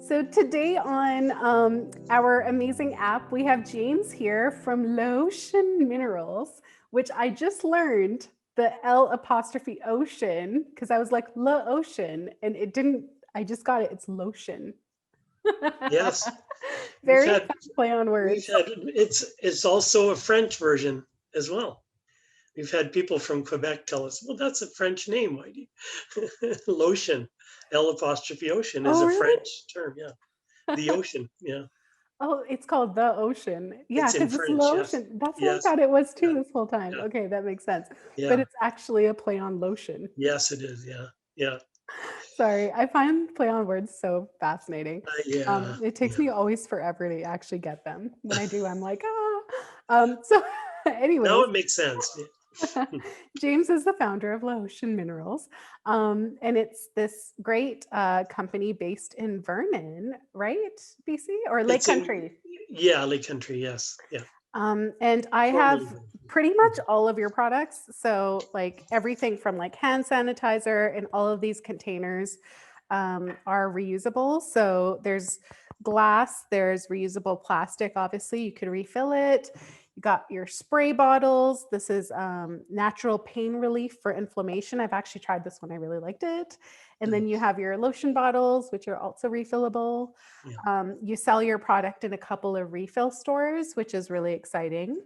So today on our amazing app, we have James here from Lotion Minerals, which I just learned the L apostrophe ocean because I was like La Ocean and it didn't. I just got it. It's lotion. Yes, we've Very had fun play on we've words. had it's also a French version as well. We've had people from Quebec tell us, well, that's a French name. Why do you lotion, L apostrophe ocean is Oh, a really? French term. Yeah. The ocean. Yeah. Oh, it's called the ocean. Yeah, It's in because it's French. Yes. lotion. That's what I Yes. thought it was too Yeah. this whole time. Yeah. Okay, that makes sense. But Yeah. it's actually a play on lotion. Yes, it is. Yeah. Yeah. Sorry, I find play on words so fascinating. Yeah. It takes Yeah. me always forever to actually get them. When I do, I'm like, ah. So, Now anyways, it makes sense. James is the founder of Lotion Minerals, and it's this great company based in Vernon, right, BC or Lake It's in, Country. yeah, Lake Country. Yes. Yeah. And I have Formerly. pretty much Mhm. all of your products. So, like everything from like hand sanitizer and all of these containers are reusable. So, there's glass, there's reusable plastic. Obviously, you could refill it. You got your spray bottles. This is natural pain relief for inflammation. I've actually tried this one, I really liked it. And then you Nice. have your lotion bottles, which are also refillable. Yeah. You sell your product in a couple of refill stores, which is really exciting.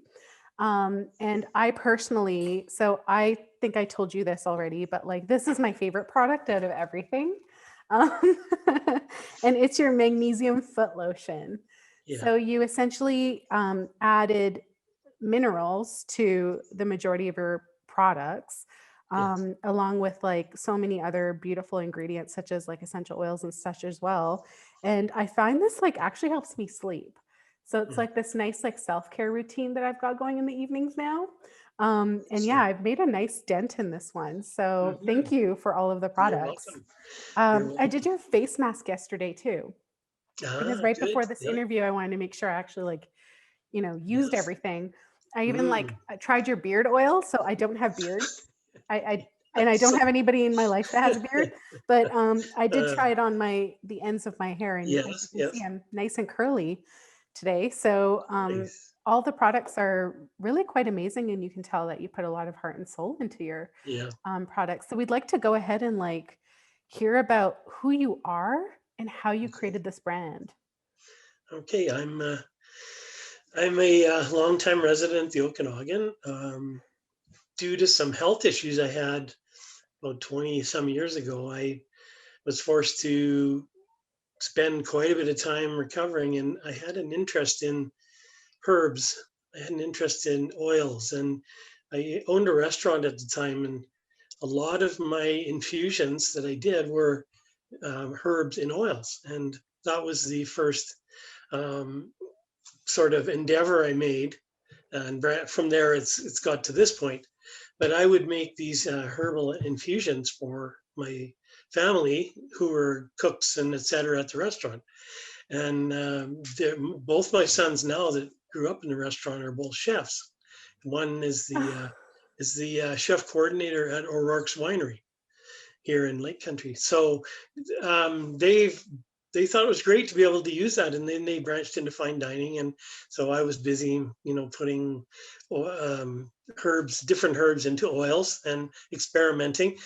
And I personally, so I think I told you this already, but like this is my favorite product out of everything. Um, and it's your magnesium foot lotion. Yeah. So you essentially added minerals to the majority of your products, Yes. along with like so many other beautiful ingredients, such as like essential oils and such as well. And I find this like actually helps me sleep. So it's Yeah. like this nice like self-care routine that I've got going in the evenings now. And yeah, Excellent. I've made a nice dent in this one. So thank Mhm. you for all of the You're products. welcome. You're I did welcome. your face mask yesterday too, because right Good. before this Yeah. interview, I wanted to make sure I actually like used Yes. everything. I even like Mm. I tried your beard oil, so I don't have beard. I and I don't So, have anybody in my life that has a beard, but I did uh, try it on the ends of my hair, and as you yes. can see, Yes. I'm nice and curly today. So Nice. all the products are really quite amazing, and you can tell that you put a lot of heart and soul into your Yeah. products. So we'd like to go ahead and like hear about who you are and how you Okay. created this brand. Okay. I'm a longtime resident of the Okanagan. Due to some health issues I had about 20 some years ago, I was forced to spend quite a bit of time recovering, and I had an interest in herbs. I had an interest in oils, and I owned a restaurant at the time, and a lot of my infusions that I did were herbs in oils, and that was the first um, sort of endeavor I made. And from there, it's got to this point. But I would make these herbal infusions for my family, who were cooks and etc. at the restaurant. And both my sons now that grew up in the restaurant are both chefs. One is the chef coordinator at O'Rourke's Winery here in Lake Country. So they thought it was great to be able to use that, and then they branched into fine dining, and so I was busy, putting different herbs into oils and experimenting,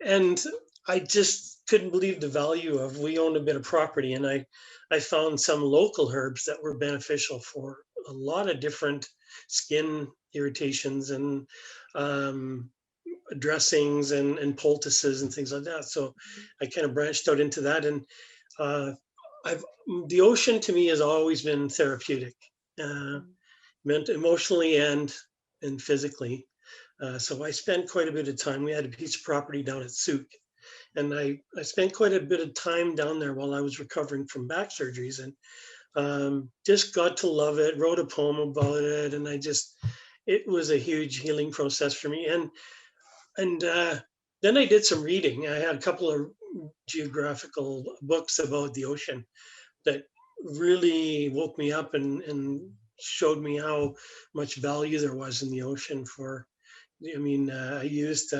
and I just couldn't believe the value of. We owned a bit of property, and I found some local herbs that were beneficial for a lot of different skin irritations and um, dressings and poultices and things like that. So I kind of branched out into that, and uh, I've the ocean to me has always been therapeutic, uh, meant emotionally and physically. So I spent quite a bit of time. We had a piece of property down at Souk, and I spent quite a bit of time down there while I was recovering from back surgeries, and just got to love it. Wrote a poem about it, and it was a huge healing process for me. And then I did some reading. I had a couple of geographical books about the ocean that really woke me up and showed me how much value there was in the ocean for. I mean, I used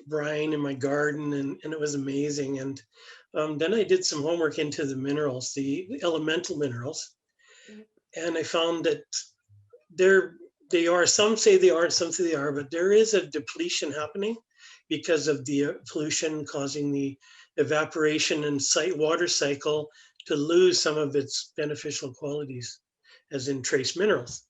brine in my garden, and it was amazing. And then I did some homework into the minerals, the elemental minerals, Yeah. and I found that they're they are. Some say they aren't, some say they are, but there is a depletion happening because of the pollution causing the evaporation and water cycle to lose some of its beneficial qualities, as in trace minerals.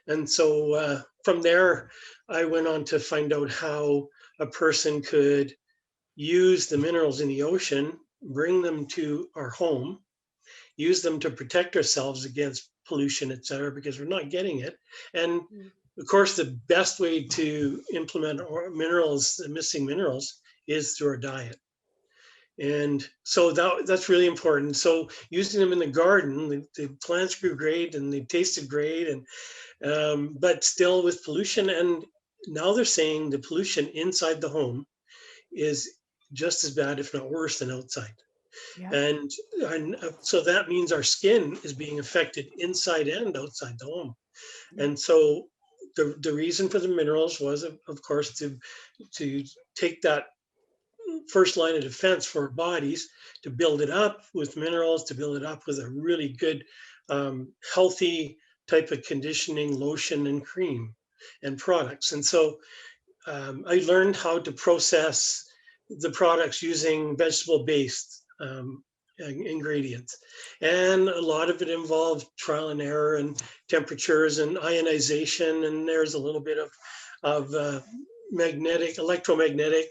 And so from there, I went on to find out how a person could use the minerals in the ocean, bring them to our home, use them to protect ourselves against pollution, et cetera, because we're not getting it. And Mm. of course, the best way to implement our minerals, the missing minerals, is through our diet. And so that's really important. So using them in the garden, the plants grew great and they tasted great, and but still with pollution. And now they're saying the pollution inside the home is just as bad, if not worse, than outside. Yeah. And so that means our skin is being affected inside and outside the home. Yeah. And so the reason for the minerals was, of course, to take that first line of defense for our bodies, to build it up with minerals, to build it up with a really good, healthy type of conditioning lotion and cream and products. And so I learned how to process the products using vegetable based ingredients. And a lot of it involved trial and error and temperatures and ionization. And there's a little bit of electromagnetic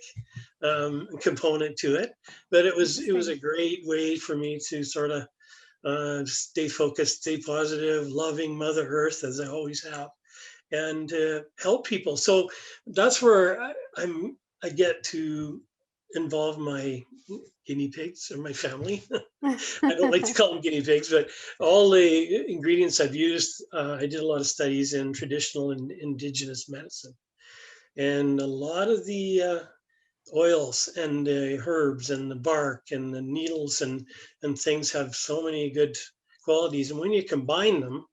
component to it. But it was Interesting. a great way for me to sort of stay focused, stay positive, loving Mother Earth as I always have, and help people. So that's where I get to involve my guinea pigs or my family. I don't like to call them guinea pigs, but all the ingredients I've used, I did a lot of studies in traditional and indigenous medicine. And a lot of the oils and the herbs and the bark and the needles and things have so many good qualities. And when you combine them,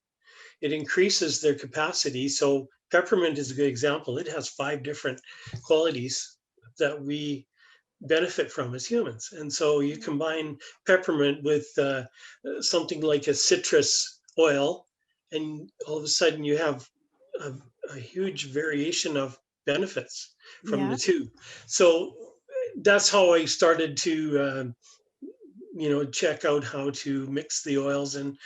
it increases their capacity. So peppermint is a good example. It has 5 different qualities that we benefit from as humans. And so you combine peppermint with something like a citrus oil, and all of a sudden you have a, a huge variation of benefits from the Yeah. two. So that's how I started to check out how to mix the oils and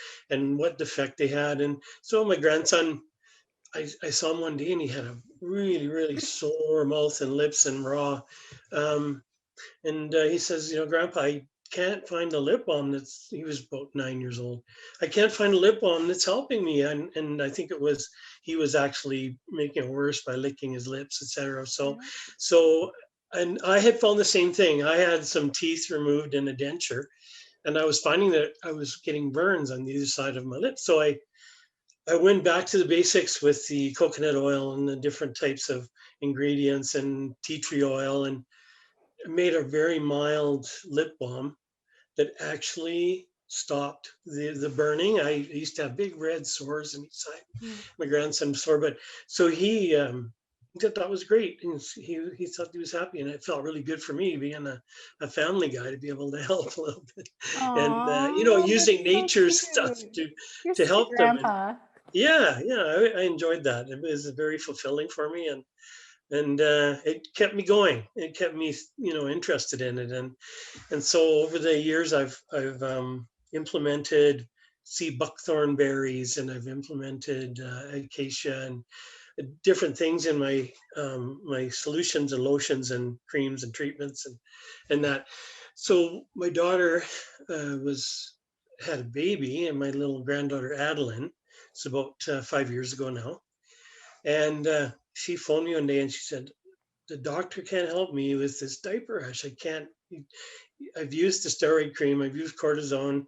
what effect they had. And so my grandson, I saw him one day and he had a really really sore mouth and lips and raw, um, and he says, Grandpa, I can't find a lip balm that's. He was about 9 years old. I can't find a lip balm that's helping me, and I think it was he was actually making it worse by licking his lips, etc. So, Yeah. so. And I had found the same thing. I had some teeth removed and a denture, and I was finding that I was getting burns on the other side of my lips. So I went back to the basics with the coconut oil and the different types of ingredients and tea tree oil, and made a very mild lip balm that actually stopped the burning. I used to have big red sores on each side. Mm. My grandson sore, but so he thought that was great, and he thought he was happy, and it felt really good for me being a family guy to be able to help a little bit, and Aw, using that's so nature's stuff cute. to You're to such a help them. And grandpa. yeah, I enjoyed that. It was very fulfilling for me, and it kept me going. It kept me interested in it, and so over the years I've implemented sea buckthorn berries, and I've implemented acacia and different things in my solutions and lotions and creams and treatments and that. So my daughter was had a baby, and my little granddaughter Adeline. It's about 5 years ago now, and she phoned me one day and she said, the doctor can't help me with this diaper rash. I can't. I've used the steroid cream. I've used cortisone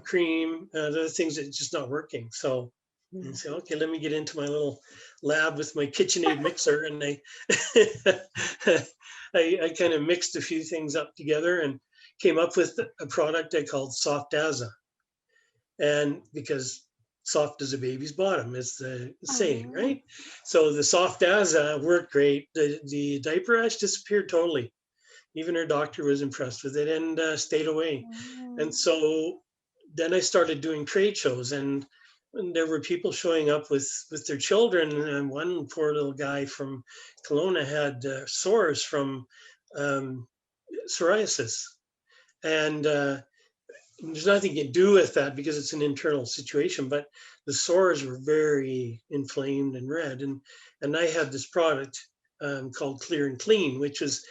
cream. Other things that just not working. So I Mm. say, okay, let me get into my little lab with my KitchenAid mixer, and I I kind of mixed a few things up together and came up with a product I called Soft Aza. And because soft as a baby's bottom is the saying, Aw. right? So the Soft Aza worked great. The diaper rash disappeared totally. Even her doctor was impressed with it and stayed away. And Wow. so then I started doing trade shows, and there were people showing up with their children. And one poor little guy from Kelowna had sores from um, psoriasis, and there's nothing you can do with that because it's an internal situation. But the sores were very inflamed and red, and I had this product called Clear and Clean, which was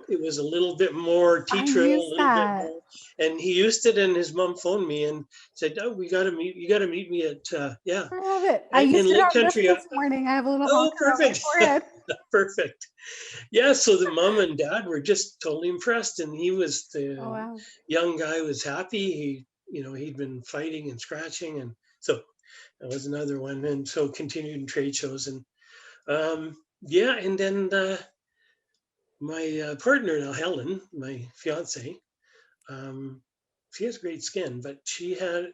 it was a little bit more tea I tree oil, use a little bit that. more. And he used it, and his mom phoned me and said, "Oh, we got to meet. You got to meet me at yeah, I love it. I in used it Lake on just Country." this morning. I have a little Oh, honker on my perfect, forehead. perfect. Yeah, so the mom and dad were just totally impressed, and he was Oh, the wow. young guy was happy. He'd been fighting and scratching, and so that was another one. And so continued in trade shows, and yeah, and then my partner now, Helen, my fiance, um, she has great skin, but she had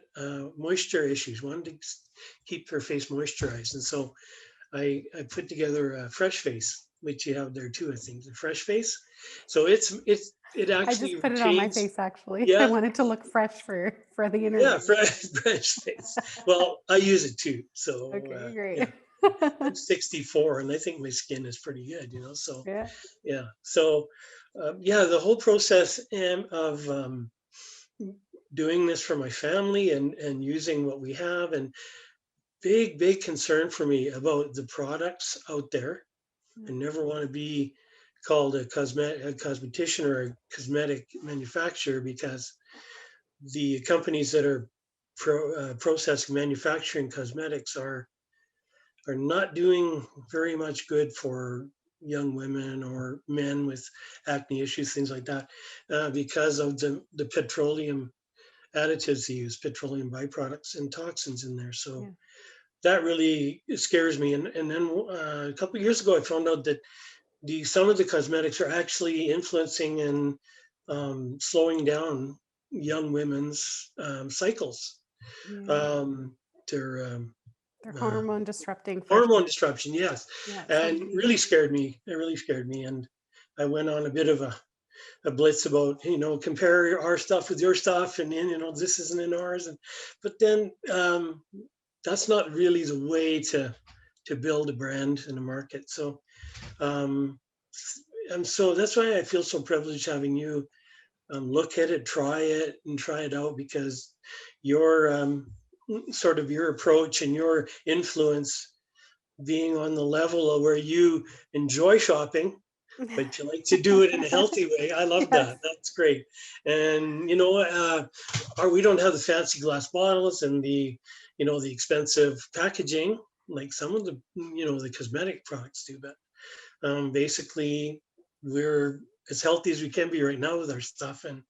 moisture issues. Wanted to keep her face moisturized, and so I put together a fresh face, which you have there too, I think, the fresh face. So it I just actually put it on my retains, face, actually. I yeah, wanted to look fresh for the yeah, interview. fresh face. Well, I use it too. So Okay, yeah, great. I'm 64 and I think my skin is pretty good. So Yeah. yeah, so yeah, the whole process of doing this for my family and using what we have, and big concern for me about the products out there. I never want to be called a cosmetician or a cosmetic manufacturer, because the companies that are processing manufacturing cosmetics are not doing very much good for young women or men with acne issues, things like that, because of the petroleum additives they use, petroleum byproducts and toxins in there. So Yeah. that really scares me. And then a couple of years ago, I found out that some of the cosmetics are actually influencing and slowing down young women's cycles. Yeah. Um, their They're uh, hormone disrupting for hormone sure. disruption, yes, Yeah, so and many. really scared me. It really scared me, and I went on a bit of a blitz about compare our stuff with your stuff, and then this isn't in ours, and but then that's not really the way to build a brand and a market. So um, and so that's why I feel so privileged having you look at it, and try it out, because your sort of your approach and your influence being on the level of where you enjoy shopping, but you like to do it in a healthy way. I love Yes. that. That's great. And we don't have the fancy glass bottles and the expensive packaging like some of the cosmetic products do, but basically we're as healthy as we can be right now with our stuff, and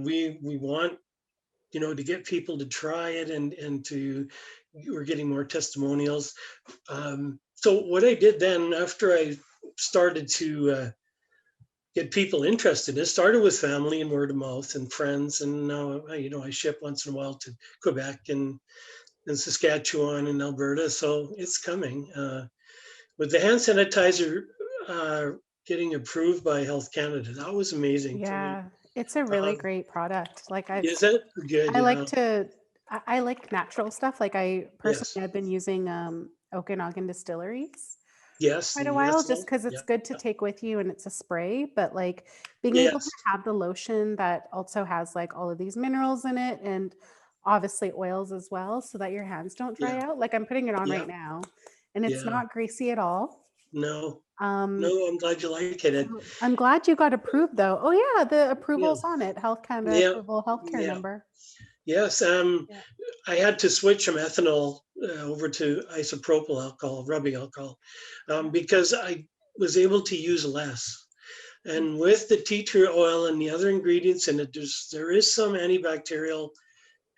we want to get people to try it, and we're getting more testimonials. So what I did then, after I started to get people interested, it started with family and word of mouth and friends, and now I ship once in a while to Quebec and Saskatchewan and Alberta, so it's coming. With the hand sanitizer uh, getting approved by Health Canada, that was amazing to me. Yeah, it's a really Um, great product. Like is that good? I like Yeah. to I like natural stuff. Like I Yes. personally I've been using Okanagan distilleries Yes. quite a The while just ethanol. because Yeah. it's good to Yeah. take with you and it's a spray, but like being able to Yes. have the lotion that also has like all of these minerals in it and obviously oils as well so that your hands don't dry Yeah. out. Like I'm putting it on Yeah. right now and it's Yeah. not greasy at all. No. Um, No. I'm glad you like it. so I'm glad you got approved though. Oh yeah, the Yeah. approval's on it. Health Canada Yeah. approval healthcare Yeah. number. Yes. Yeah. I had to switch from ethanol over to isopropyl alcohol, rubbing alcohol, Yeah. because I was able to use less. Mm. And with the tea tree oil and the other ingredients in it, there is some antibacterial,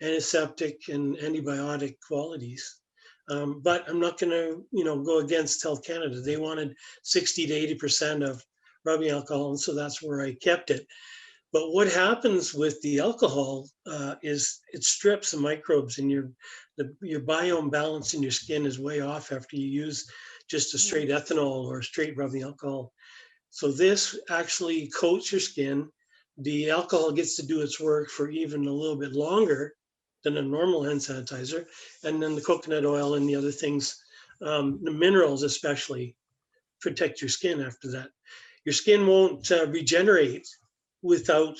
antiseptic, and antibiotic qualities. But I'm not going to, go against Health Canada. They wanted 60 to 80% of rubbing alcohol, and so that's where I kept it. But what happens with the alcohol is it strips the microbes, and your biome balance in your skin is way off after you use just a Yeah. straight ethanol or straight rubbing alcohol. So this actually coats your skin. The alcohol gets to do its work for even a little bit longer than a normal hand sanitizer. And then the coconut oil and the other things, the minerals especially, protect your skin after that. Your skin won't regenerate without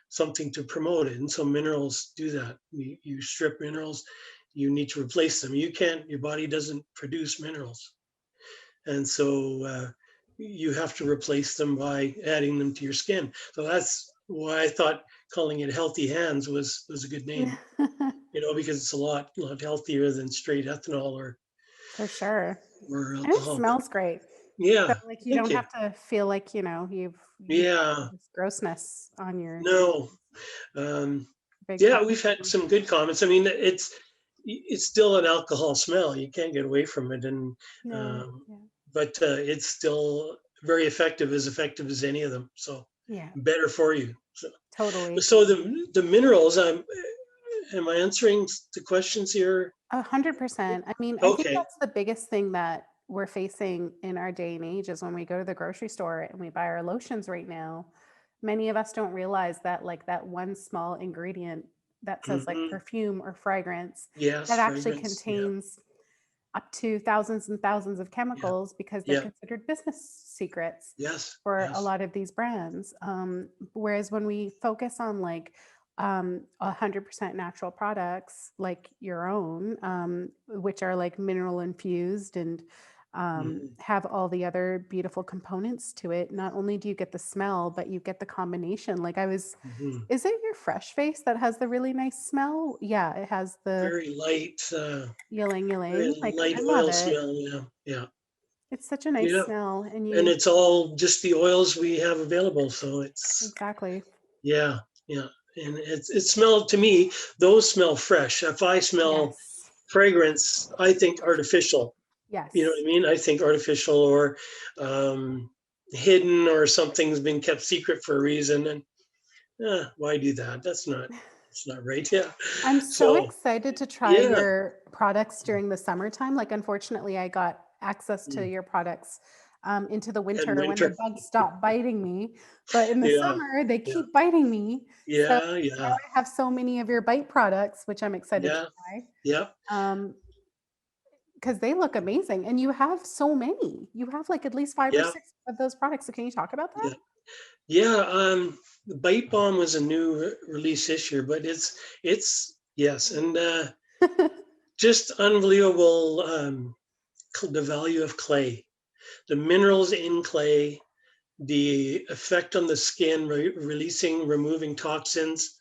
something to promote it. And so minerals do that. You strip minerals, you need to replace them. You can't, your body doesn't produce minerals. And so you have to replace them by adding them to your skin. So that's why I thought calling it Healthy Hands was a good name, because it's a lot healthier than straight ethanol For sure. or And it alcohol. But smells great. So yeah, like you thank don't you. have to feel like, you've got Yeah, this grossness on your no. Um, big yeah, product. we've had some good comments. I mean, it's still an alcohol smell. You can't get away from it, and No. um, Yeah. but it's still very effective as any of them. So Yeah. better for you. So, Totally. so the minerals. Am I answering the questions here? 100%. I mean, I think Okay. that's the biggest thing that we're facing in our day and age is when we go to the grocery store and we buy our lotions right now. Many of us don't realize that like that one small ingredient that says like Hmm. perfume or fragrance Yes, that actually fragrance. Yeah. contains up to thousands and thousands of Yeah. chemicals because they're Yeah. considered business secrets Yes. for a Yes. lot of these brands. Whereas when we focus on like 100% natural products like your own, which are like mineral infused and Hmm. have all the other beautiful components to it, not only do you get the smell, but you get the combination. Hmm. Is it your Fresh Face that has the really nice smell? Yeah, it has the Very light, ylang ylang. very Like light I love oil it. smell. Yeah. Yeah. It's such a nice Yeah. smell, and And you it's all just the oils we have available. So it's, exactly. yeah, yeah. And it smelled to me, those smell fresh. If I smell Yes. fragrance, I think artificial. You know what Yes. I mean? I think artificial or um, hidden, or something's been kept secret for a reason. And why do that? It's not right. Yeah. I'm so So excited to try yeah. your products during the summertime. Like, unfortunately, I got access to Mm. your products into the And winter when the winter. bugs stop biting me. But in the Yeah. summer, they Yeah. keep biting me. So Yeah. now Yeah. I have so many of your bite products, which I'm excited to Yeah. try. Yeah. Because they look amazing. And you have so many. You have like at least five or Yeah. six of those products. So can you talk about Yeah. Yeah. The Bite Bomb was a new release this year, but it's yes, and that? just unbelievable. The value of clay, the minerals in clay, the effect on the skin, releasing, removing toxins,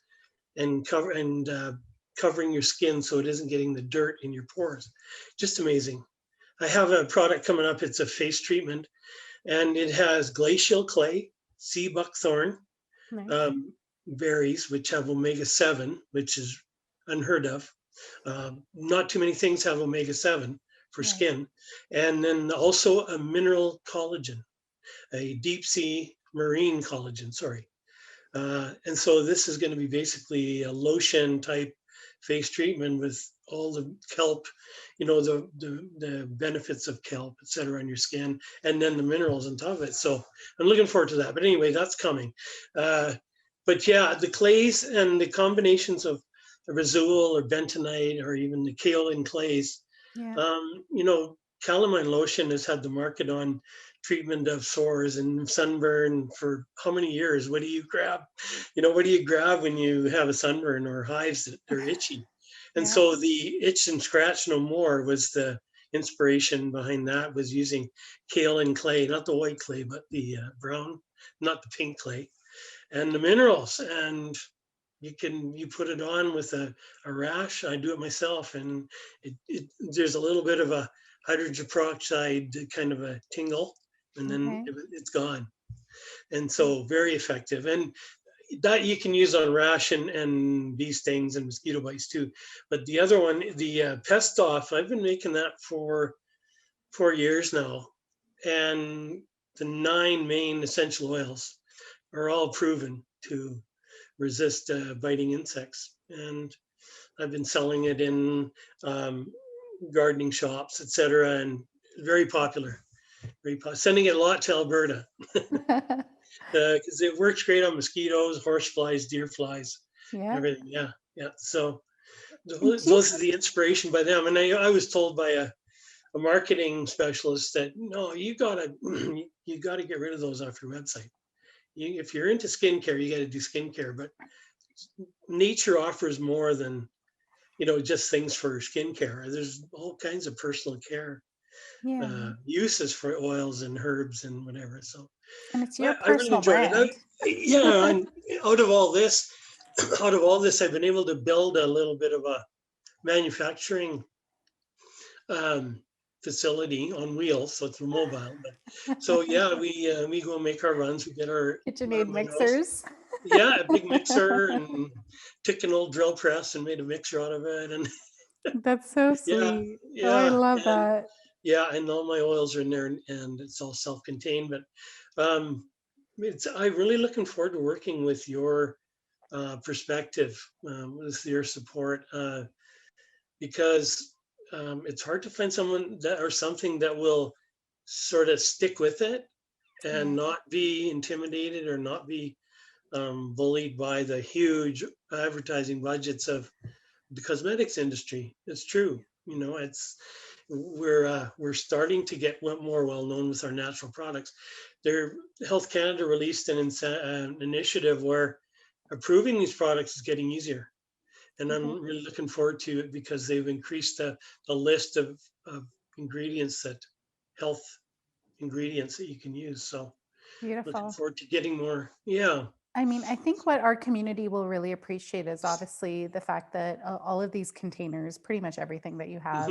and covering your skin so it isn't getting the dirt in your pores. Just amazing. I have a product coming up. It's a face treatment, and it has glacial clay, sea buckthorn, Nice. um, berries, which have omega-7, which is unheard of. Not too many things have omega-7 for Right. skin. And then also a mineral collagen, a deep sea marine collagen, sorry. And so this is going to be basically a lotion type face treatment with all the kelp, the benefits of kelp, et cetera, on your skin, and then the minerals on top of it. So I'm looking forward to that. But anyway, that's coming. Uh, but yeah, the clays and the combinations of the Razul or bentonite or even the kaolin clays, Yeah. calamine lotion has had the market on treatment of sores and sunburn for how many years? What do you grab? What do you grab when you have a sunburn or hives that are itchy? And Yeah. so the Itch and Scratch No More was the inspiration behind that, was using kaolin clay, not the white clay, but the brown, not the pink clay, and the minerals. And you put it on with a rash. I do it myself, and there's a little bit of a hydrogen peroxide kind of a tingle, and then Okay. it's gone. And so very effective. And that you can use on rash and bee stings and mosquito bites too. But the other one, the Pest Off, I've been making that for 4 years now, and the 9 main essential oils are all proven to resist biting insects. And I've been selling it in um, gardening shops, etc., and very popular. Sending it a lot to Alberta because it works great on mosquitoes, horse flies, deer flies, Yeah. everything. Yeah, yeah. So And those are the inspiration by them. And I was told by a marketing specialist that no, you gotta you gotta get rid of those off your website. If you're into skincare, you got to do skincare, but nature offers more than just things for skincare. There's all kinds of personal care yeah. uses for oils and herbs and whatever. So And it's your I really personal enjoyed it. brand. Yeah, and out of all this, I've been able to build a little bit of a manufacturing um, facility on wheels, so it's mobile. But so yeah, we go make our runs. We get our KitchenAid minerals. mixers. Yeah, a big mixer and took an old drill press and made a mixer out of it. And That's so yeah, sweet. Oh, I yeah, love and that. yeah, and all my oils are in there, and it's all self-contained. But um, I'm really looking forward to working with your perspective, with your support, because it's hard to find someone that or something that will sort of stick with it Yeah. and not be intimidated or not be bullied by the huge advertising budgets of the cosmetics industry. It's true. It's we're starting to get more well known with our natural products. Their Health Canada released an initiative where approving these products is getting easier, and Okay. I'm really looking forward to it because they've increased the list of ingredients that health ingredients that you can use. So looking Beautiful. forward to getting more. Yeah. I mean, I think what our community will really appreciate is obviously the fact that all of these containers, pretty much everything that you have,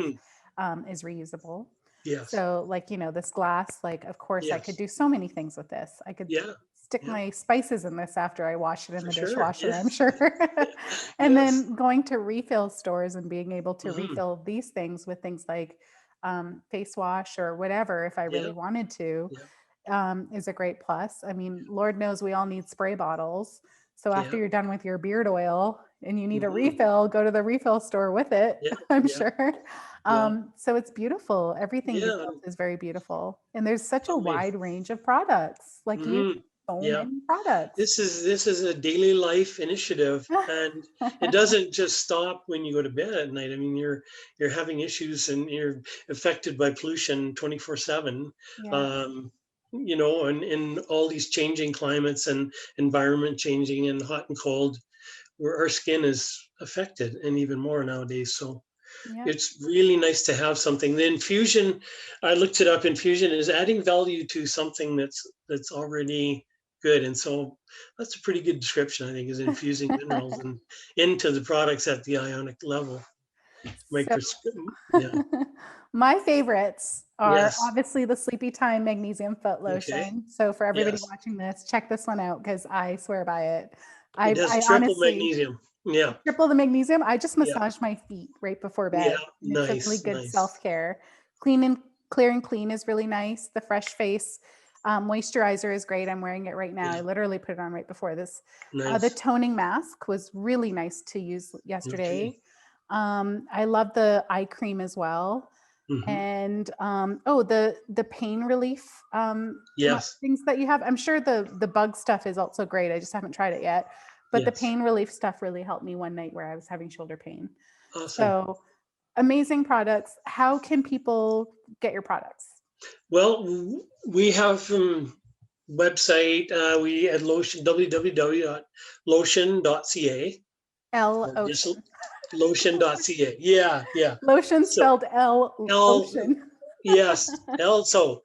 Hmm. is reusable. Yes. So, like, this glass, like, of course, I could Yes. do so many things with this. I could Yeah. stick Yeah. my spices in this after I wash it in For the sure. dishwasher, Yeah. I'm sure. And Yes. then going to refill stores and being able to Hmm. refill these things with things like face wash or whatever, if I Yeah. really wanted to, Yeah. is a great plus. I mean, Lord knows we all need spray bottles. So after Yeah. you're done with your beard oil and you need a Hmm. refill, go to the refill store with it, Yeah. I'm Yeah. sure. Yeah. So it's beautiful. Everything you've Yeah. built is very beautiful. And there's such a Tell me. wide range of products. Like you have Hmm. so Yeah. many products. This is a daily life initiative, and it doesn't just stop when you go to bed at night. I mean, you're having issues and you're affected by pollution 24/7. Yeah. Um, and in all these changing climates and environment changing and hot and cold, where our skin is affected and even more nowadays. So Yep. it's really nice to have something. The infusion, I looked it up. Infusion is adding value to something that's already good, and so that's a pretty good description, I think, is infusing minerals and into the products at the ionic level. So Microscope. Yeah. my favorites are Yes. obviously the Sleepy Time Magnesium Foot Okay. Lotion. So for everybody Yes. watching this, check this one out because I swear by it. It has I triple honestly magnesium. Yeah. triple the magnesium. I just Yeah. massage my feet right before Yeah. bed, and it's a really Nice. good Nice. self-care. Clean and Clear and Clean is really nice. The Fresh Face moisturizer is great. I'm wearing it right now. I Yeah. literally put it on right before this. The Nice. toning mask was really nice to use Okay. yesterday. I love the eye cream as well. Hmm. And oh, the pain relief Yes. things that you have. I'm sure the bug stuff is also great. I just haven't tried it yet. But the Yes. pain relief stuff really helped me one night where I was having shoulder pain. Awesome. So amazing products. How can people get your products? Well, we have website. We at Lotion www.lotion.ca L or just Ocean. lotion.ca. Yeah, yeah. Lotion So spelled L L, Ocean. yes, L. So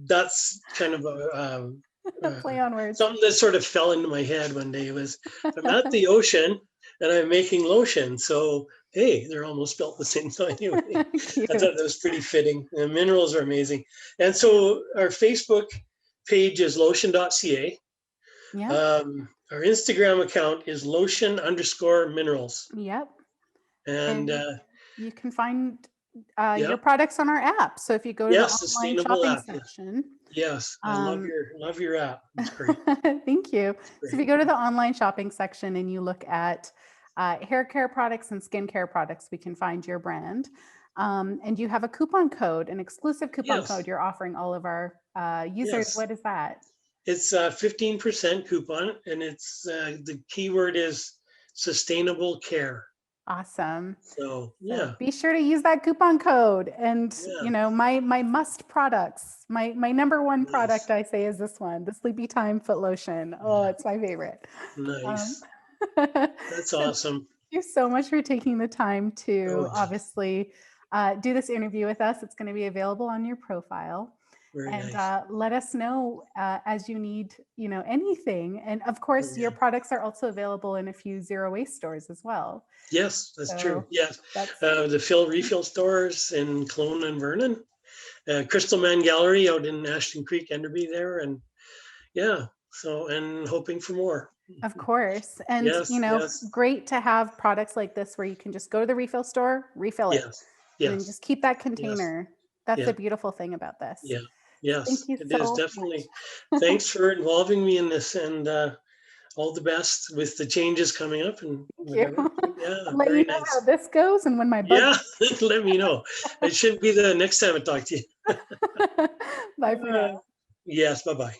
that's kind of a, Play on words. something that sort of fell into my head one day. Was I'm at the ocean and I'm making lotion. So hey, they're almost spelled the same. So anyway, I thought Cute. that was pretty fitting. The minerals are amazing. And so our Facebook page is lotion.ca. Yeah. Our Instagram account is lotion_minerals. Yep. And And you can find yeah, your products on our app. So if you go to the yes, online sustainable shopping app. Yeah. section, Yes, I um, love your app. It's great. thank you. It's So if you great. go to the online shopping section and you look at hair care products and skincare products, we can find your brand. And you have a coupon code, an exclusive coupon code Yes, you're offering all of our users. yes. What is that? It's a 15% coupon, and it's the keyword is sustainable care. Awesome. So So yeah, be sure to use that coupon code. And yeah, you know, my must products, my number one product nice, I say is this one, the Sleepy Time Foot Lotion. Oh, yeah, it's my favorite. Um, nice. so That's thank awesome. you so much for taking the time to Oh, obviously do this interview with us. It's going to be available on your profile. very And nice. let us know as you need, you know, anything. And of Oh, course, your yeah. products are also available in a few zero waste stores as well. Yes, that's true. So Yes, that's the fill refill stores in Kelowna and Vernon, Crystal Man Gallery out in Ashton Creek, Enderby there, and yeah. So and hoping for more. of course. And, you Yes, know, yes, great to have products like this where you can just go to the refill store, refill it, yes, and then yes, just keep that yes, container. That's yeah. the beautiful thing about this. Yeah, So thank yes, you it is so definitely. much. Thanks for involving me in this, and all the best with the changes coming up and Thank you. whatever. Yeah, I'll let you very know how nice. this goes and when my budget. Yeah, let me know. It should be the next time I talk to you. Bye for now. Yes, bye bye.